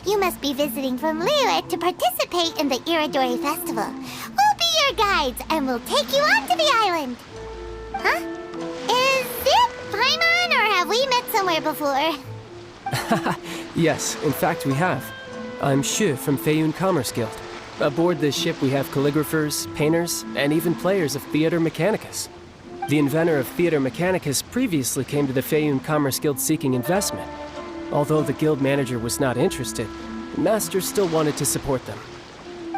You must be visiting from Liyue to participate in the Irodori festival. We'll be your guides, and we'll take you onto the island. Huh? Is it Paimon, or have we met somewhere before? Yes, in fact we have. I'm Shu from Feiyun Commerce Guild. Aboard this ship we have calligraphers, painters, and even players of Theater Mechanicus. The inventor of Theater Mechanicus previously came to the Feiyun Commerce Guild seeking investment. Although the guild manager was not interested, the master still wanted to support them.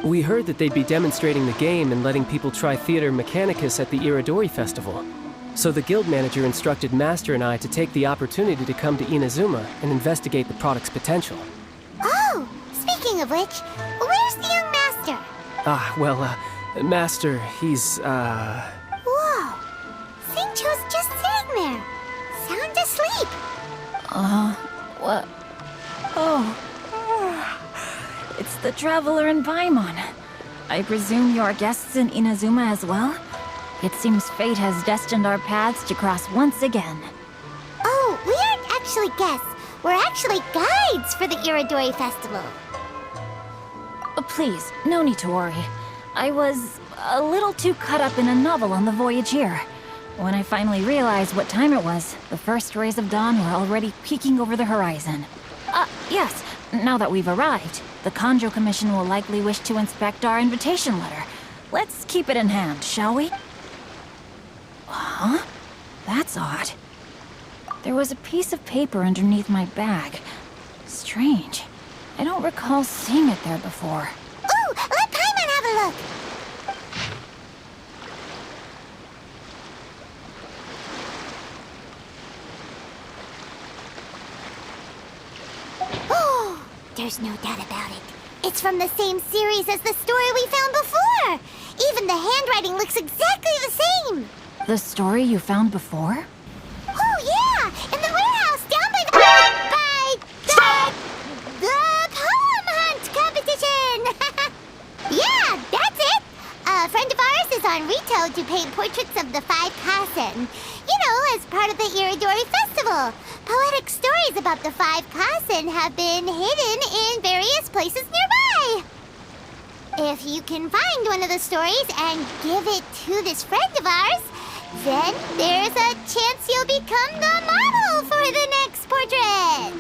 We heard that they'd be demonstrating the game and letting people try Theater Mechanicus at the Irodori festival. So the guild manager instructed Master and I to take the opportunity to come to Inazuma and investigate the product's potential. Oh, speaking of which, where's the young master? Master, he's, Whoa! Xingqiu's just sitting there, sound asleep. What? Oh. It's the Traveler and Paimon. I presume you're guests in Inazuma as well? It seems fate has destined our paths to cross once again. Oh, we aren't actually guests. We're actually guides for the Irodori festival. Please, no need to worry. I was a little too caught up in a novel on the voyage here. When I finally realized what time it was, the first rays of dawn were already peeking over the horizon. Yes, now that we've arrived, the Kanjo Commission will likely wish to inspect our invitation letter. Let's keep it in hand, shall we? Huh? That's odd. There was a piece of paper underneath my bag. Strange. I don't recall seeing it there before. Ooh, let Paimon have a look! Oh, there's no doubt about it. It's from the same series as the story we found before! Even the handwriting looks exactly the same! The story you found before? Oh, yeah! In the warehouse down by the poem hunt competition! Yeah, that's it! A friend of ours is on Rito to paint portraits of the 5 Kasen. You know, as part of the Irodori festival. Poetic stories about the 5 Kasen have been hidden in various places nearby. If you can find one of the stories and give it to this friend of ours, then there's a chance you'll become the model for the next portrait!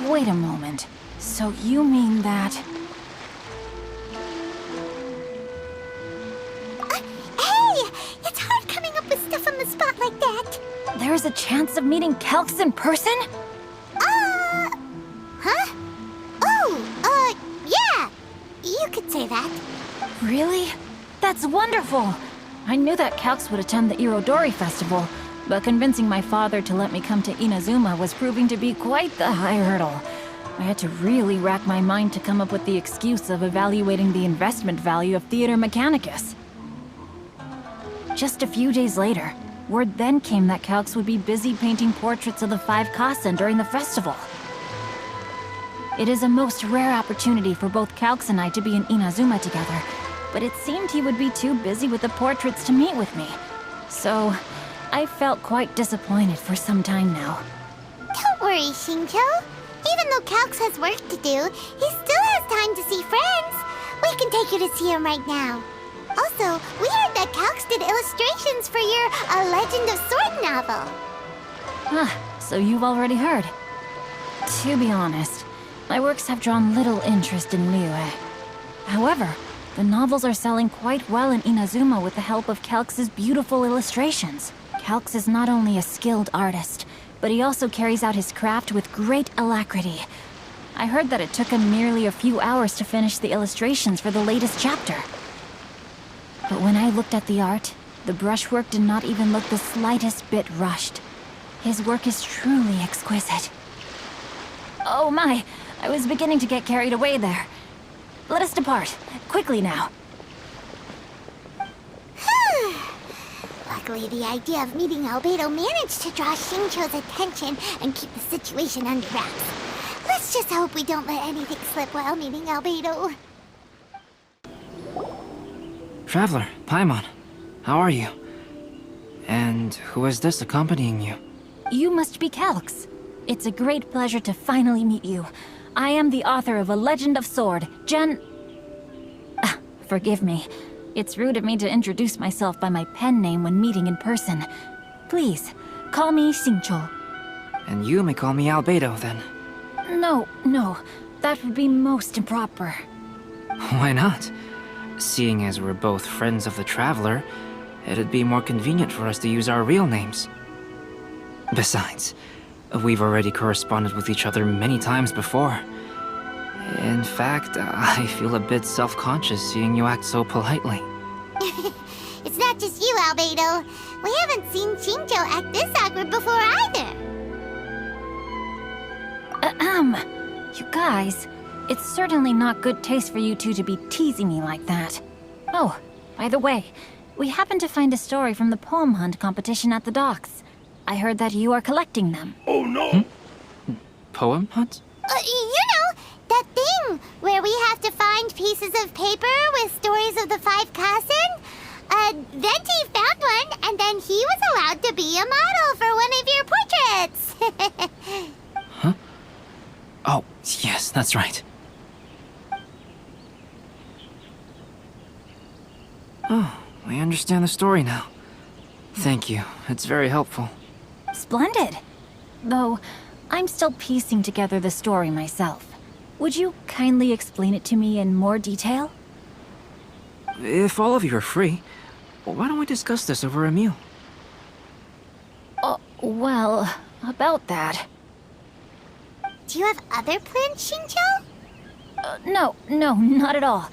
Wait a moment. So you mean that... Hey! It's hard coming up with stuff on the spot like that. There's a chance of meeting Calx in person? Huh? Oh, yeah! You could say that. Really? That's wonderful! I knew that Calx would attend the Irodori festival, but convincing my father to let me come to Inazuma was proving to be quite the high hurdle. I had to really rack my mind to come up with the excuse of evaluating the investment value of Theater Mechanicus. Just a few days later, word then came that Calx would be busy painting portraits of the 5 Kasen during the festival. It is a most rare opportunity for both Calx and I to be in Inazuma together, but it seemed he would be too busy with the portraits to meet with me. So, I felt quite disappointed for some time now. Don't worry, Xingqiu. Even though Calx has work to do, he still has time to see friends. We can take you to see him right now. Also, we heard that Calx did illustrations for your A Legend of Sword novel. So you've already heard. To be honest, my works have drawn little interest in Liyue. However, the novels are selling quite well in Inazuma with the help of Calx's beautiful illustrations. Calx is not only a skilled artist, but he also carries out his craft with great alacrity. I heard that it took him merely a few hours to finish the illustrations for the latest chapter. But when I looked at the art, the brushwork did not even look the slightest bit rushed. His work is truly exquisite. Oh my, I was beginning to get carried away there. Let us depart, quickly now. Luckily, the idea of meeting Albedo managed to draw Xingqiu's attention and keep the situation under wraps. Let's just hope we don't let anything slip while meeting Albedo. Traveler, Paimon, how are you? And who is this accompanying you? You must be Calx. It's a great pleasure to finally meet you. I am the author of A Legend of Sword, Forgive me. It's rude of me to introduce myself by my pen name when meeting in person. Please, call me Xingqiu. And you may call me Albedo, then. No, that would be most improper. Why not? Seeing as we're both friends of the Traveler, it'd be more convenient for us to use our real names. Besides, we've already corresponded with each other many times before. In fact, I feel a bit self-conscious seeing you act so politely. It's not just you, Albedo. We haven't seen Xingqiu act this awkward before either. You guys, it's certainly not good taste for you two to be teasing me like that. Oh, by the way, we happened to find a story from the poem hunt competition at the docks. I heard that you are collecting them. Oh no! Poem hunt? You know, that thing where we have to find pieces of paper with stories of the 5 Kasen? Venti found one, and then he was allowed to be a model for one of your portraits. Huh? Oh, yes, that's right. Oh, I understand the story now. Thank you. It's very helpful. Splendid. Though, I'm still piecing together the story myself. Would you kindly explain it to me in more detail? If all of you are free, why don't we discuss this over a meal? Well, about that. Do you have other plans, Xingqiu? No, not at all.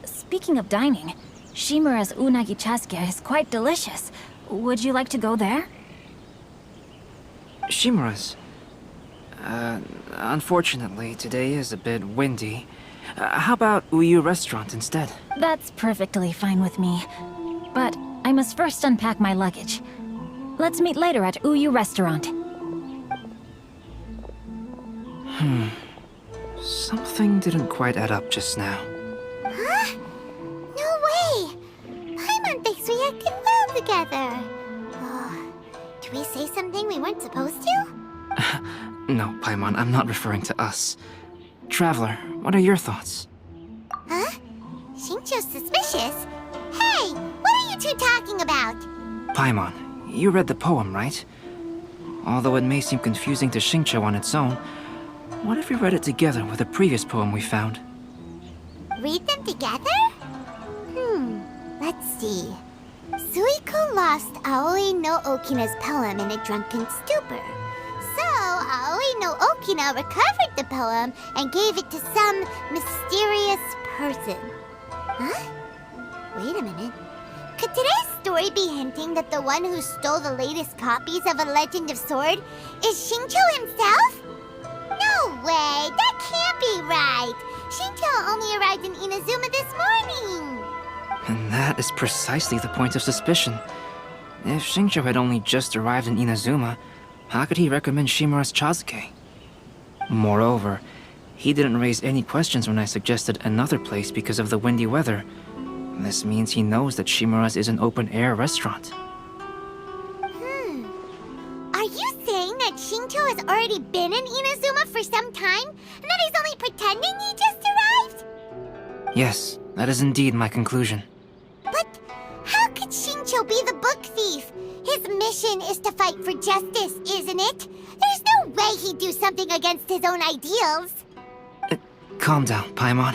Speaking of dining, Shimura's unagi chasuke is quite delicious. Would you like to go there? Shimura's. Unfortunately, today is a bit windy. How about Uyu Restaurant instead? That's perfectly fine with me. But I must first unpack my luggage. Let's meet later at Uyu Restaurant. Something didn't quite add up just now. Huh? No way! Paimon thinks we acted well together. Oh, did we say something we weren't supposed to? No, Paimon, I'm not referring to us. Traveler, what are your thoughts? Huh? Xingqiu's suspicious? Hey, what are you two talking about? Paimon, you read the poem, right? Although it may seem confusing to Xingqiu on its own, what if we read it together with a previous poem we found? Read them together? Let's see. Suiko lost Aoi no Okina's poem in a drunken stupor. So, Aoi no Okina recovered the poem and gave it to some mysterious person. Huh? Wait a minute. Could today's story be hinting that the one who stole the latest copies of A Legend of Sword is Xingqiu himself? No way! That can't be right! Xingqiu only arrived in Inazuma this morning! And that is precisely the point of suspicion. If Xingqiu had only just arrived in Inazuma, how could he recommend Shimura's chasuke? Moreover, he didn't raise any questions when I suggested another place because of the windy weather. This means he knows that Shimura's is an open-air restaurant. Are you saying that Xingqiu has already been in Inazuma for some time, and that he's only pretending he just arrived? Yes, that is indeed my conclusion. But how could Xingqiu be the book thief? His mission is to fight for justice, isn't it? There's no way he'd do something against his own ideals. Calm down, Paimon.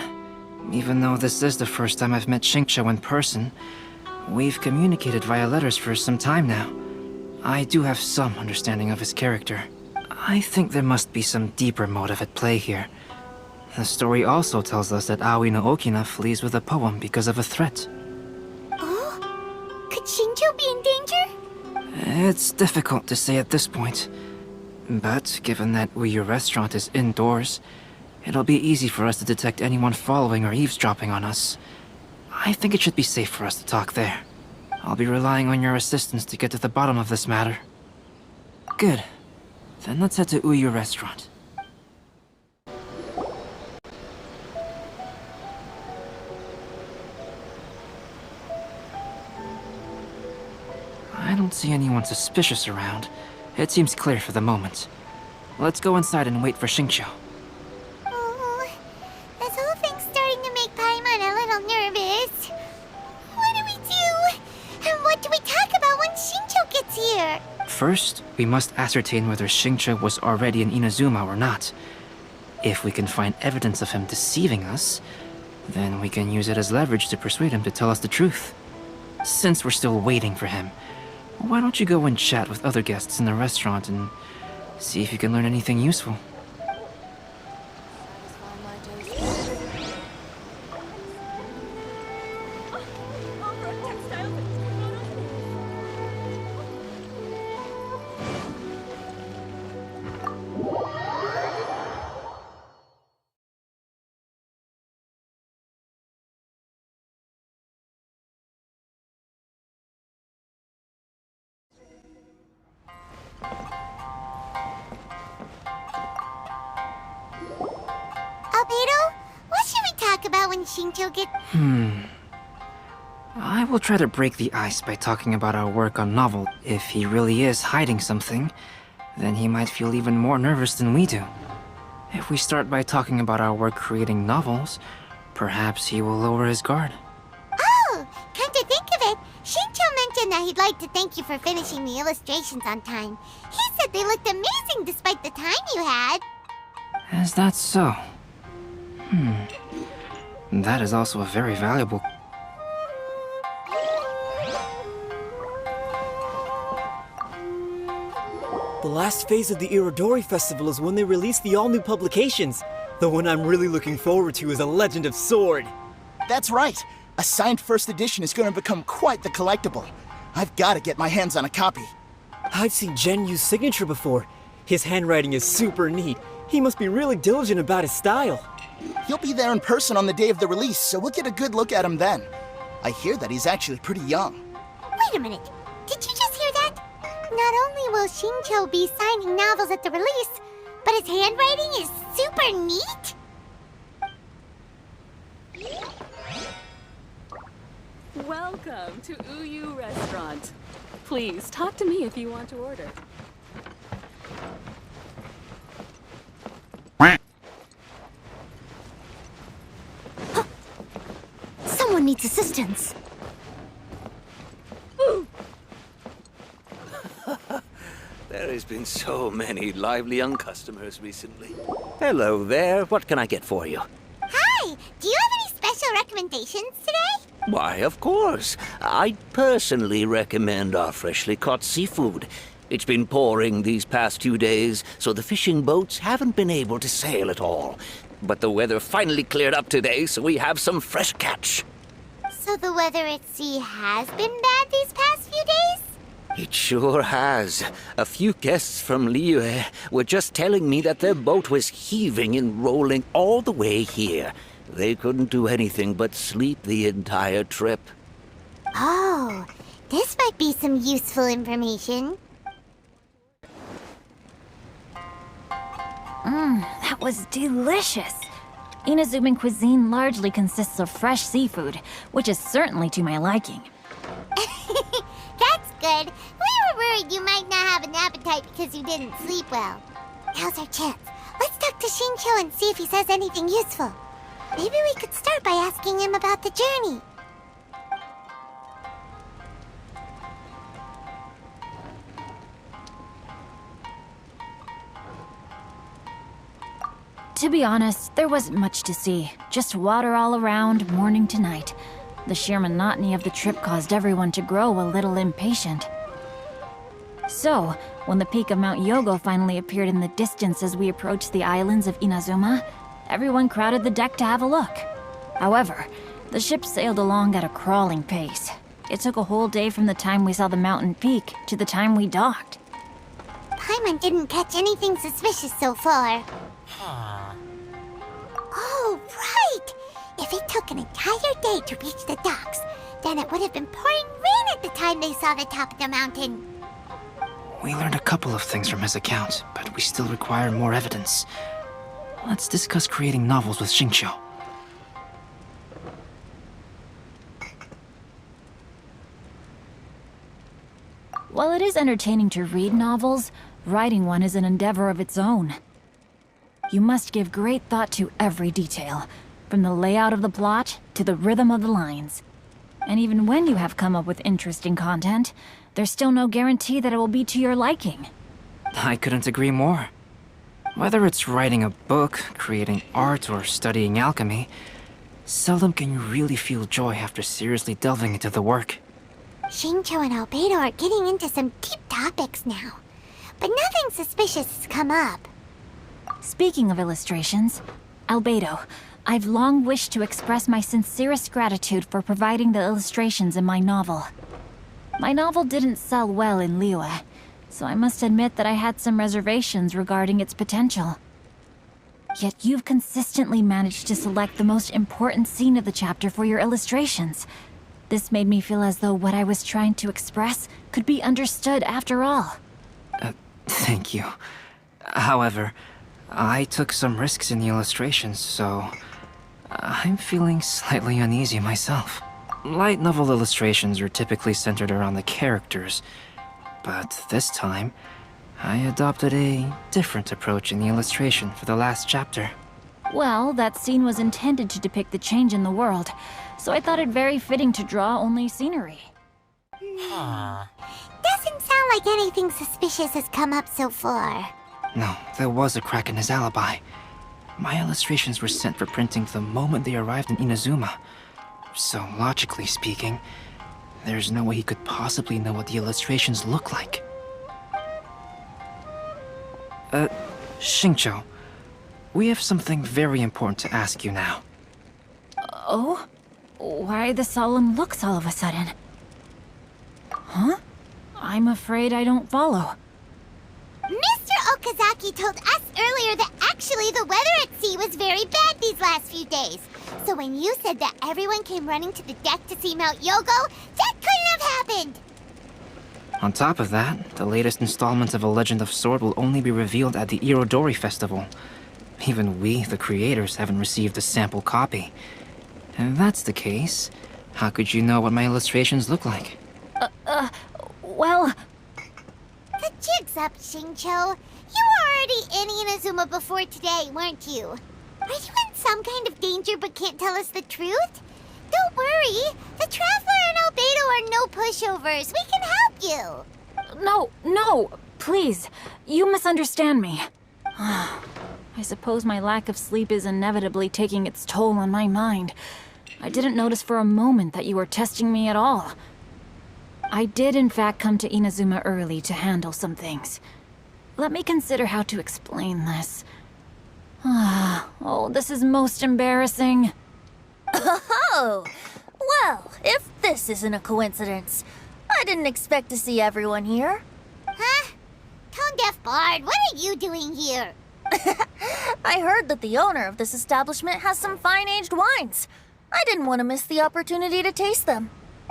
Even though this is the first time I've met Xingqiu in person, we've communicated via letters for some time now. I do have some understanding of his character. I think there must be some deeper motive at play here. The story also tells us that Aoi no Okina flees with a poem because of a threat. Oh? Could Xingqiu be in danger? It's difficult to say at this point. But given that Uyu Restaurant is indoors, it'll be easy for us to detect anyone following or eavesdropping on us. I think it should be safe for us to talk there. I'll be relying on your assistance to get to the bottom of this matter. Good. Then let's head to Uyu Restaurant. I don't see anyone suspicious around. It seems clear for the moment. Let's go inside and wait for Xingqiu. First, we must ascertain whether Xingqiu was already in Inazuma or not. If we can find evidence of him deceiving us, then we can use it as leverage to persuade him to tell us the truth. Since we're still waiting for him, why don't you go and chat with other guests in the restaurant and see if you can learn anything useful? Albedo, what should we talk about when Xingqiu gets... I will try to break the ice by talking about our work on novel. If he really is hiding something, then he might feel even more nervous than we do. If we start by talking about our work creating novels, perhaps he will lower his guard. Oh, come to think of it, Xingqiu mentioned that he'd like to thank you for finishing the illustrations on time. He said they looked amazing despite the time you had. Is that so? That is also a very valuable... The last phase of the Irodori Festival is when they release the all-new publications. The one I'm really looking forward to is A Legend of Sword. That's right. A signed first edition is going to become quite the collectible. I've got to get my hands on a copy. I've seen Genyu's signature before. His handwriting is super neat. He must be really diligent about his style. He'll be there in person on the day of the release, so we'll get a good look at him then. I hear that he's actually pretty young. Wait a minute, did you just hear that? Not only will Xingqiu be signing novels at the release, but his handwriting is super neat? Welcome to Uyu Restaurant. Please, talk to me if you want to order. Someone needs assistance. There has been so many lively young customers recently. Hello there, what can I get for you? Hi, do you have any special recommendations today? Why, of course. I personally recommend our freshly caught seafood. It's been pouring these past 2 days, so the fishing boats haven't been able to sail at all. But the weather finally cleared up today, so we have some fresh catch. So the weather at sea has been bad these past few days? It sure has. A few guests from Liyue were just telling me that their boat was heaving and rolling all the way here. They couldn't do anything but sleep the entire trip. Oh, this might be some useful information. That was delicious. Inazuman cuisine largely consists of fresh seafood, which is certainly to my liking. That's good. We were worried you might not have an appetite because you didn't sleep well. Now's our chance. Let's talk to Xingqiu and see if he says anything useful. Maybe we could start by asking him about the journey. To be honest, there wasn't much to see. Just water all around, morning to night. The sheer monotony of the trip caused everyone to grow a little impatient. So, when the peak of Mount Yogo finally appeared in the distance as we approached the islands of Inazuma, everyone crowded the deck to have a look. However, the ship sailed along at a crawling pace. It took a whole day from the time we saw the mountain peak to the time we docked. Paimon didn't catch anything suspicious so far. Oh, right! If it took an entire day to reach the docks, then it would have been pouring rain at the time they saw the top of the mountain. We learned a couple of things from his account, but we still require more evidence. Let's discuss creating novels with Xingqiu. While it is entertaining to read novels, writing one is an endeavor of its own. You must give great thought to every detail, from the layout of the plot to the rhythm of the lines. And even when you have come up with interesting content, there's still no guarantee that it will be to your liking. I couldn't agree more. Whether it's writing a book, creating art, or studying alchemy, seldom can you really feel joy after seriously delving into the work. Xingqiu and Albedo are getting into some deep topics now, but nothing suspicious has come up. Speaking of illustrations, Albedo, I've long wished to express my sincerest gratitude for providing the illustrations in my novel. My novel didn't sell well in Liyue, so I must admit that I had some reservations regarding its potential. Yet you've consistently managed to select the most important scene of the chapter for your illustrations. This made me feel as though what I was trying to express could be understood after all. Thank you. However, I took some risks in the illustrations, so I'm feeling slightly uneasy myself. Light novel illustrations are typically centered around the characters, but this time, I adopted a different approach in the illustration for the last chapter. Well, that scene was intended to depict the change in the world, so I thought it very fitting to draw only scenery. Doesn't sound like anything suspicious has come up so far. No, there was a crack in his alibi. My illustrations were sent for printing the moment they arrived in Inazuma. So, logically speaking, there's no way he could possibly know what the illustrations look like. Xingqiu, we have something very important to ask you now. Oh? Why the solemn looks all of a sudden? Huh? I'm afraid I don't follow. Mr. Okazaki told us earlier that actually the weather at sea was very bad these last few days. So when you said that everyone came running to the deck to see Mount Yogo, that couldn't have happened! On top of that, the latest installment of A Legend of Sword will only be revealed at the Irodori festival. Even we, the creators, haven't received a sample copy. If that's the case, how could you know what my illustrations look like? Well... The jig's up, Xingqiu. You were already in Inazuma before today, weren't you? Are you in some kind of danger but can't tell us the truth? Don't worry. The Traveler and Albedo are no pushovers. We can help you. No, please. You misunderstand me. I suppose my lack of sleep is inevitably taking its toll on my mind. I didn't notice for a moment that you were testing me at all. I did in fact come to Inazuma early to handle some things. Let me consider how to explain this. Oh, this is most embarrassing. Oh! Well, if this isn't a coincidence, I didn't expect to see everyone here. Huh? Tone-deaf Bard, what are you doing here? I heard that the owner of this establishment has some fine-aged wines. I didn't want to miss the opportunity to taste them.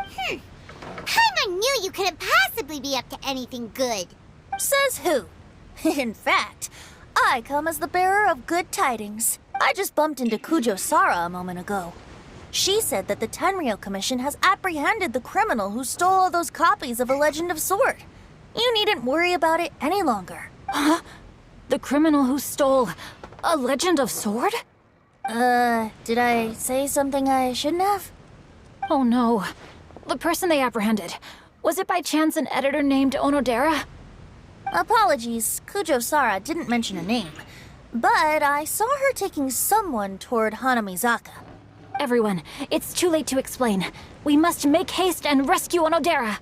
I knew you couldn't possibly be up to anything good. Says who? In fact, I come as the bearer of good tidings. I just bumped into Kujo Sara a moment ago. She said that the Tenryou Commission has apprehended the criminal who stole all those copies of A Legend of Sword. You needn't worry about it any longer. Huh? The criminal who stole A Legend of Sword? Did I say something I shouldn't have? Oh no. The person they apprehended. Was it by chance an editor named Onodera? Apologies, Kujo Sara didn't mention a name. But I saw her taking someone toward Hanamizaka. Everyone, it's too late to explain. We must make haste and rescue Onodera.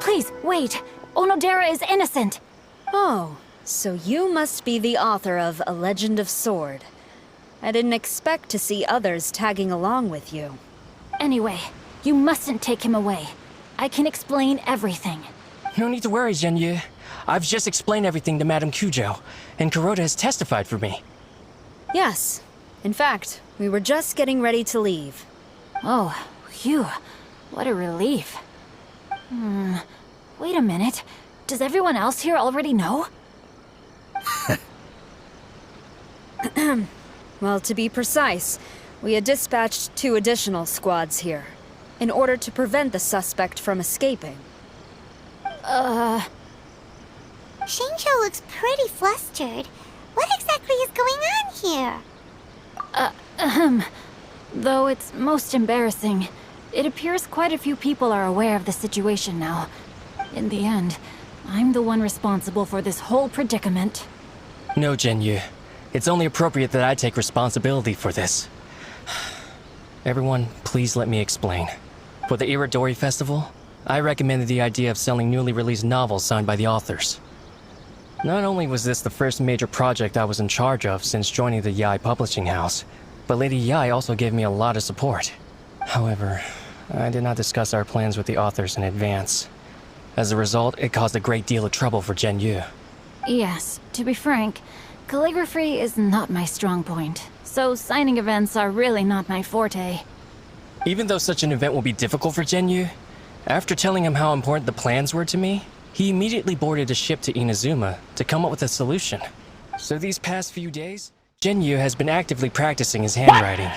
Please, wait! Onodera is innocent! Oh, so you must be the author of A Legend of Sword. I didn't expect to see others tagging along with you. Anyway, you mustn't take him away. I can explain everything. No need to worry, Enjoyyy. I've just explained everything to Madame Kujo, and Kuroda has testified for me. Yes. In fact, we were just getting ready to leave. Oh, phew. What a relief. Wait a minute. Does everyone else here already know? Well, to be precise, we had dispatched 2 additional squads here, in order to prevent the suspect from escaping. Xingqiu looks pretty flustered. What exactly is going on here? Though it's most embarrassing, it appears quite a few people are aware of the situation now. In the end, I'm the one responsible for this whole predicament. No, Enjoyyy. It's only appropriate that I take responsibility for this. Everyone, please let me explain. For the Irodori Festival, I recommended the idea of selling newly released novels signed by the authors. Not only was this the first major project I was in charge of since joining the Yae publishing house, but Lady Yae also gave me a lot of support. However, I did not discuss our plans with the authors in advance. As a result, it caused a great deal of trouble for Enjoyyy. Yes, to be frank, calligraphy is not my strong point, so signing events are really not my forte. Even though such an event will be difficult for Enjoyyy, after telling him how important the plans were to me, he immediately boarded a ship to Inazuma to come up with a solution. So these past few days, Enjoyyy has been actively practicing his handwriting.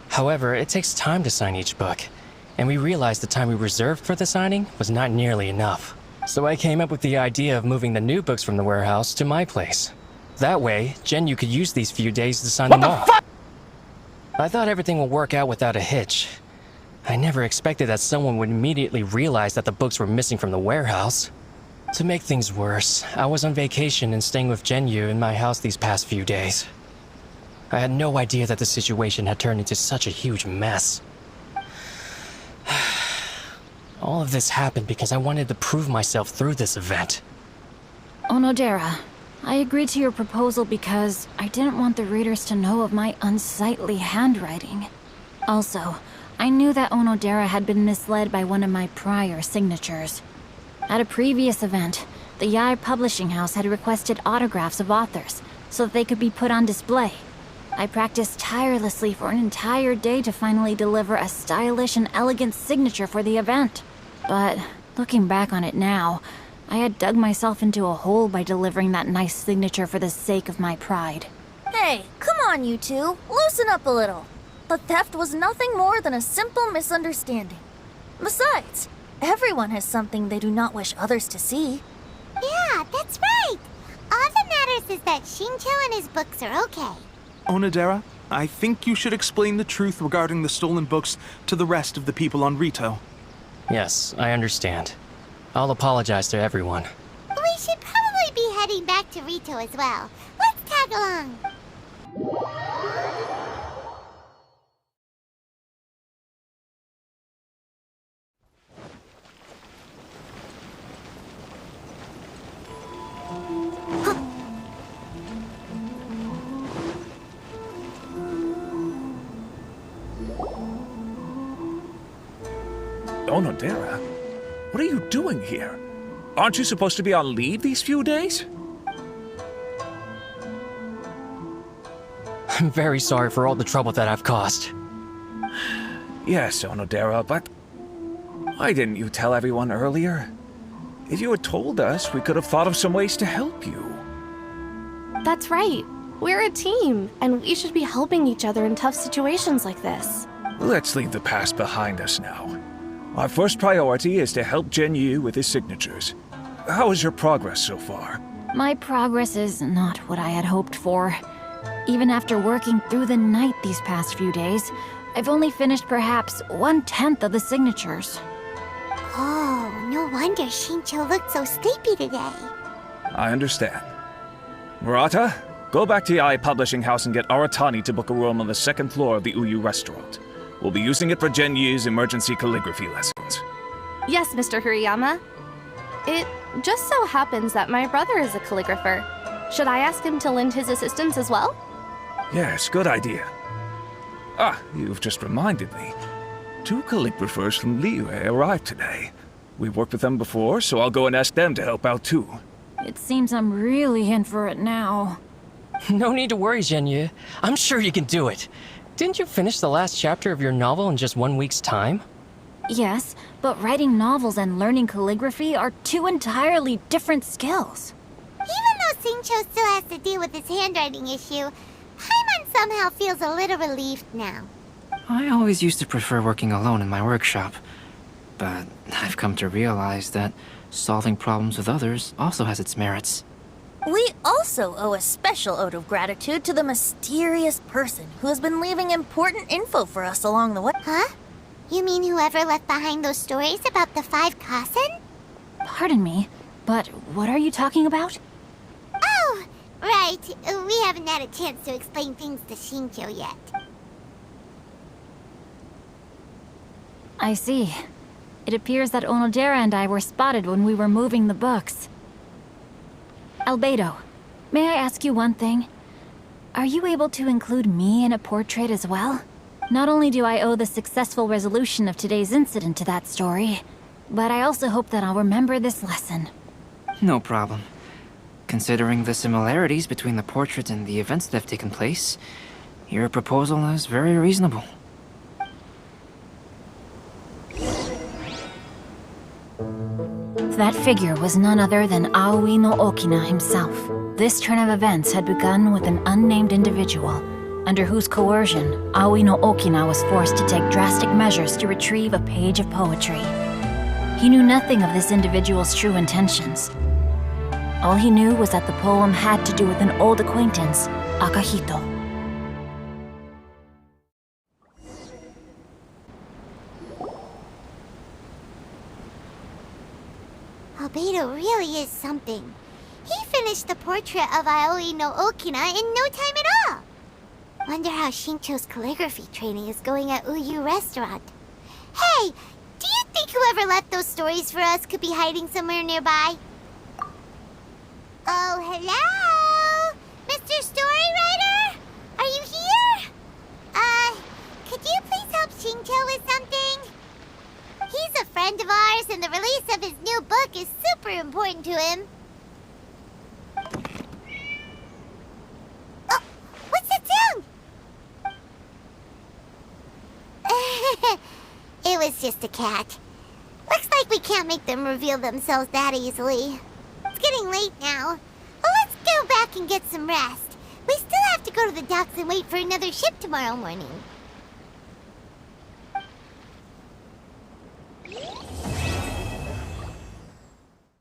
However, it takes time to sign each book, and we realized the time we reserved for the signing was not nearly enough. So I came up with the idea of moving the new books from the warehouse to my place. That way, Enjoyyy could use these few days to sign them all. I thought everything would work out without a hitch. I never expected that someone would immediately realize that the books were missing from the warehouse. To make things worse, I was on vacation and staying with Enjoyyy in my house these past few days. I had no idea that the situation had turned into such a huge mess. All of this happened because I wanted to prove myself through this event. Onodera, I agreed to your proposal because I didn't want the readers to know of my unsightly handwriting. Also, I knew that Onodera had been misled by one of my prior signatures. At a previous event, the Yae publishing house had requested autographs of authors so that they could be put on display. I practiced tirelessly for an entire day to finally deliver a stylish and elegant signature for the event. But looking back on it now, I had dug myself into a hole by delivering that nice signature for the sake of my pride. Hey, come on, you two. Loosen up a little. The theft was nothing more than a simple misunderstanding. Besides, everyone has something they do not wish others to see. Yeah, that's right. All that matters is that Xingqiu and his books are okay. Onodera, I think you should explain the truth regarding the stolen books to the rest of the people on Rito. Yes, I understand. I'll apologize to everyone. We should probably be heading back to Rito as well. Let's tag along. Onodera? What are you doing here? Aren't you supposed to be on leave these few days? I'm very sorry for all the trouble that I've caused. Yes, Onodera, but why didn't you tell everyone earlier? If you had told us, we could have thought of some ways to help you. That's right. We're a team, and we should be helping each other in tough situations like this. Let's leave the past behind us now. Our first priority is to help Enjoyyy with his signatures. How is your progress so far? My progress is not what I had hoped for. Even after working through the night these past few days, I've only finished perhaps 1/10 of the signatures. Oh, no wonder Xingqiu looked so sleepy today. I understand. Murata, go back to Yae Publishing House and get Aratani to book a room on the second floor of the Uyu restaurant. We'll be using it for Enjoyy's emergency calligraphy lessons. Yes, Mr. Hirayama. It just so happens that my brother is a calligrapher. Should I ask him to lend his assistance as well? Yes, good idea. Ah, you've just reminded me. 2 calligraphers from Liyue arrived today. We've worked with them before, so I'll go and ask them to help out too. It seems I'm really in for it now. No need to worry, Genshin. I'm sure you can do it. Didn't you finish the last chapter of your novel in just 1 week's time? Yes, but writing novels and learning calligraphy are two entirely different skills. Even though Xingqiu still has to deal with his handwriting issue, Paimon somehow feels a little relieved now. I always used to prefer working alone in my workshop, but I've come to realize that solving problems with others also has its merits. We also owe a special ode of gratitude to the mysterious person who has been leaving important info for us along the way. Huh? You mean whoever left behind those stories about the 5 Kasen? Pardon me, but what are you talking about? Oh, right. We haven't had a chance to explain things to Xingqiu yet. I see. It appears that Onodera and I were spotted when we were moving the books. Albedo, may I ask you one thing? Are you able to include me in a portrait as well? Not only do I owe the successful resolution of today's incident to that story, but I also hope that I'll remember this lesson. No problem. Considering the similarities between the portrait and the events that have taken place, your proposal is very reasonable. That figure was none other than Aoi no Okina himself. This turn of events had begun with an unnamed individual, under whose coercion, Aoi no Okina was forced to take drastic measures to retrieve a page of poetry. He knew nothing of this individual's true intentions. All he knew was that the poem had to do with an old acquaintance, Akahito. Albedo really is something. He finished the portrait of Aoi no Okina in no time at all. Wonder how Xingqiu's calligraphy training is going at Uyu Restaurant. Hey, do you think whoever left those stories for us could be hiding somewhere nearby? Oh, hello? Mr. Storywriter? Are you here? Could you please help Xingqiu with something? He's a friend of ours, and the release of his new book is super important to him. Oh, what's that sound? It was just a cat. Looks like we can't make them reveal themselves that easily. It's getting late now. Well, let's go back and get some rest. We still have to go to the docks and wait for another ship tomorrow morning.